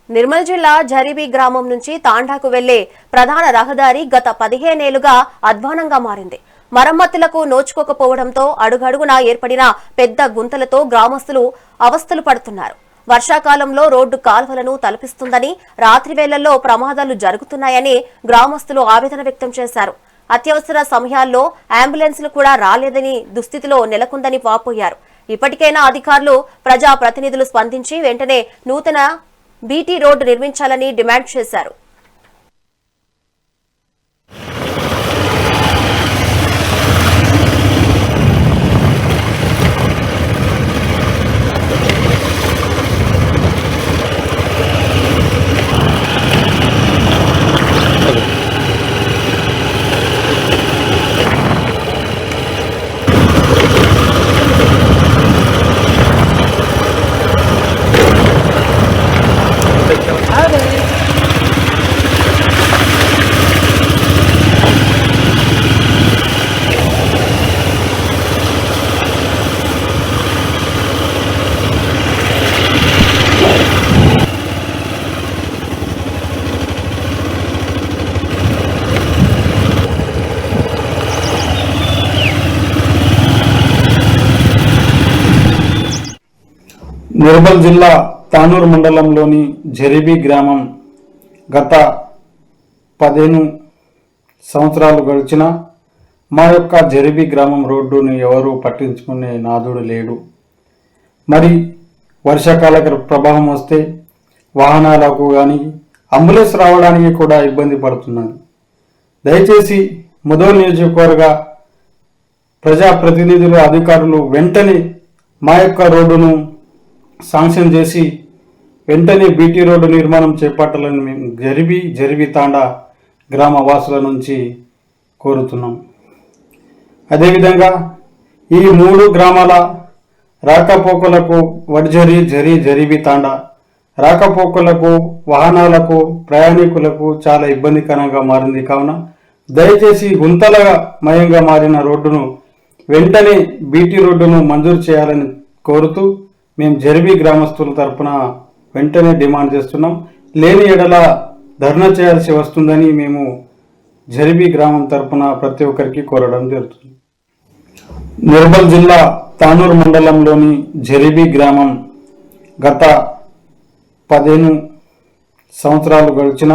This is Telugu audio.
నిర్మల్ జిల్లా జరిబి గ్రామం నుంచి తాండాకు వెళ్లే ప్రధాన రహదారి గత 15 ఏళ్లుగా అధ్వానంగా మారింది. మరమ్మతులకు నోచుకోకపోవడంతో అడుగడుగునా ఏర్పడిన పెద్ద గుంతలతో గ్రామస్తులు అవస్థలు పడుతున్నారు. వర్షాకాలంలో రోడ్డు కాల్వలను తలపిస్తుందని, రాత్రి వేళల్లో ప్రమాదాలు జరుగుతున్నాయని గ్రామస్తులు ఆవేదన వ్యక్తం చేశారు. అత్యవసర సమయాల్లో అంబులెన్సులు కూడా రాలేదని దుస్థితిలో నెలకొందని వాపోయారు. ఇప్పటికైనా అధికారులు, ప్రజా ప్రతినిధులు స్పందించి వెంటనే నూతన బీటీ రోడ్డు నిర్మించాలని డిమాండ్ చేశారు. నిర్మల్ జిల్లా తానూరు మండలంలోని జరిబి గ్రామం గత 15 సంవత్సరాలు గడిచిన మా యొక్క జరిబి గ్రామం రోడ్డుని ఎవరు పట్టించుకునే నాదుడు లేడు. మరి వర్షాకాల ప్రభావం వస్తే వాహనాలకు కానీ అంబులెన్స్ రావడానికి కూడా ఇబ్బంది పడుతున్నది. దయచేసి ముదోల్ నియోజకవర్గ ప్రజాప్రతినిధులు, అధికారులు వెంటనే మా యొక్క రోడ్డును శాంక్షన్ చేసి వెంటనే బీటీ రోడ్డు నిర్మాణం చేపట్టాలని మేము జరిబి తాండా గ్రామ వాసుల నుంచి కోరుతున్నాం. అదేవిధంగా ఈ 3 గ్రామాల రాకపోకలకు వడ్జరి జరిబి తాండా రాకపోకలకు, వాహనాలకు, ప్రయాణికులకు చాలా ఇబ్బందికరంగా మారింది. కావున దయచేసి గుంతల మయంగా మారిన రోడ్డును వెంటనే బీటీ రోడ్డును మంజూరు చేయాలని కోరుతూ మేము జరిబి గ్రామస్తుల తరఫున వెంటనే డిమాండ్ చేస్తున్నాం. లేని ఎడల ధర్నా చేయాల్సి వస్తుందని మేము జరిబి గ్రామం తరఫున ప్రతి ఒక్కరికి కోరడం జరుగుతుంది. నిర్మల్ జిల్లా తానూరు మండలంలోని జరిబి గ్రామం గత 15 సంవత్సరాలు గడిచిన